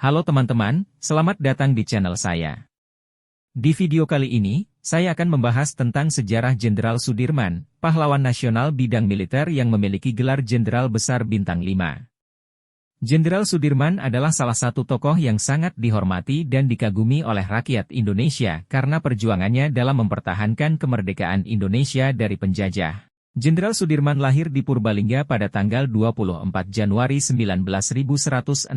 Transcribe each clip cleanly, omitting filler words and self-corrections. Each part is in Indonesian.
Halo teman-teman, selamat datang di channel saya. Di video kali ini, saya akan membahas tentang sejarah Jenderal Sudirman, pahlawan nasional bidang militer yang memiliki gelar Jenderal Besar Bintang 5. Jenderal Sudirman adalah salah satu tokoh yang sangat dihormati dan dikagumi oleh rakyat Indonesia karena perjuangannya dalam mempertahankan kemerdekaan Indonesia dari penjajah. Jenderal Sudirman lahir di Purbalingga pada tanggal 24 Januari 1161.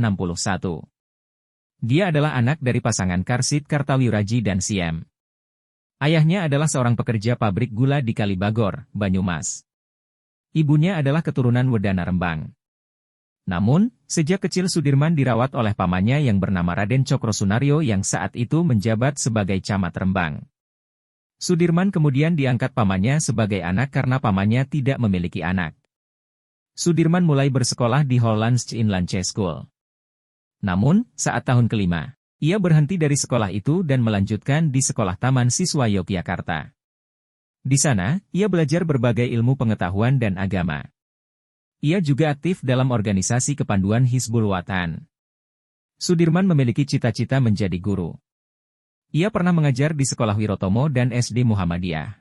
Dia adalah anak dari pasangan Karsid Kartawiraji dan Siem. Ayahnya adalah seorang pekerja pabrik gula di Kalibagor, Banyumas. Ibunya adalah keturunan Wedana Rembang. Namun, sejak kecil Sudirman dirawat oleh pamannya yang bernama Raden Cokrosunaryo yang saat itu menjabat sebagai camat Rembang. Sudirman kemudian diangkat pamannya sebagai anak karena pamannya tidak memiliki anak. Sudirman mulai bersekolah di Hollands Inlandse School. Namun, saat tahun kelima, ia berhenti dari sekolah itu dan melanjutkan di Sekolah Taman Siswa Yogyakarta. Di sana, ia belajar berbagai ilmu pengetahuan dan agama. Ia juga aktif dalam organisasi kepanduan Hizbul Wathan. Sudirman memiliki cita-cita menjadi guru. Ia pernah mengajar di Sekolah Wirotomo dan SD Muhammadiyah.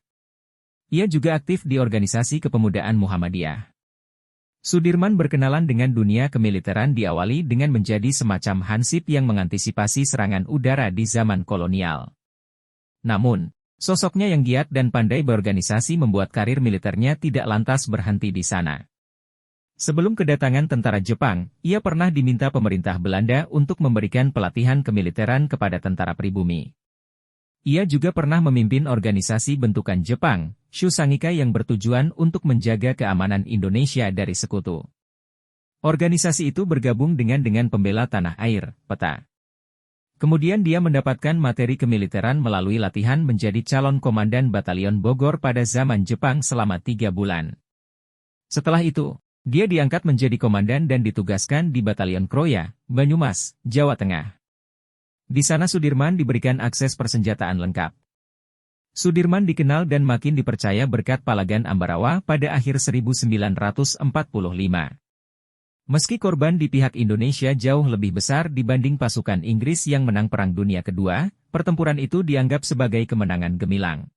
Ia juga aktif di organisasi kepemudaan Muhammadiyah. Sudirman berkenalan dengan dunia kemiliteran diawali dengan menjadi semacam hansip yang mengantisipasi serangan udara di zaman kolonial. Namun, sosoknya yang giat dan pandai berorganisasi membuat karir militernya tidak lantas berhenti di sana. Sebelum kedatangan tentara Jepang, ia pernah diminta pemerintah Belanda untuk memberikan pelatihan kemiliteran kepada tentara pribumi. Ia juga pernah memimpin organisasi bentukan Jepang, Shusangika yang bertujuan untuk menjaga keamanan Indonesia dari sekutu. Organisasi itu bergabung dengan pembela tanah air, PETA. Kemudian dia mendapatkan materi kemiliteran melalui latihan menjadi calon komandan Batalion Bogor pada zaman Jepang selama 3 bulan. Setelah itu, dia diangkat menjadi komandan dan ditugaskan di Batalion Kroya, Banyumas, Jawa Tengah. Di sana Sudirman diberikan akses persenjataan lengkap. Sudirman dikenal dan makin dipercaya berkat Palagan Ambarawa pada akhir 1945. Meski korban di pihak Indonesia jauh lebih besar dibanding pasukan Inggris yang menang Perang Dunia Kedua, pertempuran itu dianggap sebagai kemenangan gemilang.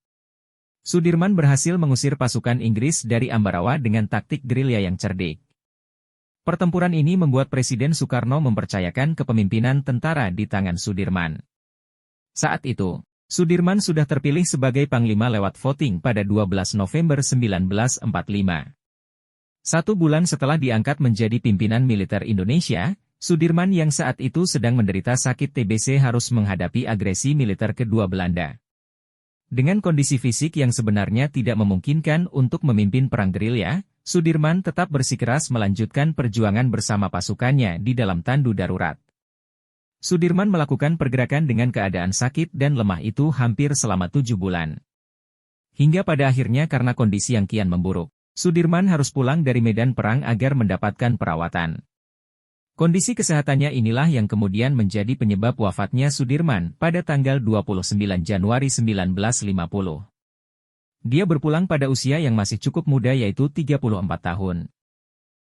Sudirman berhasil mengusir pasukan Inggris dari Ambarawa dengan taktik gerilya yang cerdik. Pertempuran ini membuat Presiden Soekarno mempercayakan kepemimpinan tentara di tangan Sudirman. Saat itu, Sudirman sudah terpilih sebagai Panglima lewat voting pada 12 November 1945. 1 bulan setelah diangkat menjadi pimpinan militer Indonesia, Sudirman yang saat itu sedang menderita sakit TBC harus menghadapi agresi militer kedua Belanda. Dengan kondisi fisik yang sebenarnya tidak memungkinkan untuk memimpin perang gerilya, Sudirman tetap bersikeras melanjutkan perjuangan bersama pasukannya di dalam tandu darurat. Sudirman melakukan pergerakan dengan keadaan sakit dan lemah itu hampir selama 7 bulan. Hingga pada akhirnya karena kondisi yang kian memburuk, Sudirman harus pulang dari medan perang agar mendapatkan perawatan. Kondisi kesehatannya inilah yang kemudian menjadi penyebab wafatnya Sudirman pada tanggal 29 Januari 1950. Dia berpulang pada usia yang masih cukup muda yaitu 34 tahun.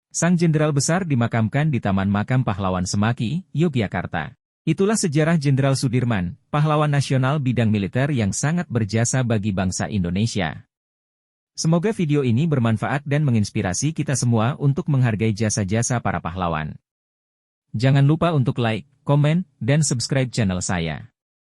Sang Jenderal Besar dimakamkan di Taman Makam Pahlawan Semaki, Yogyakarta. Itulah sejarah Jenderal Sudirman, pahlawan nasional bidang militer yang sangat berjasa bagi bangsa Indonesia. Semoga video ini bermanfaat dan menginspirasi kita semua untuk menghargai jasa-jasa para pahlawan. Jangan lupa untuk like, komen, dan subscribe channel saya.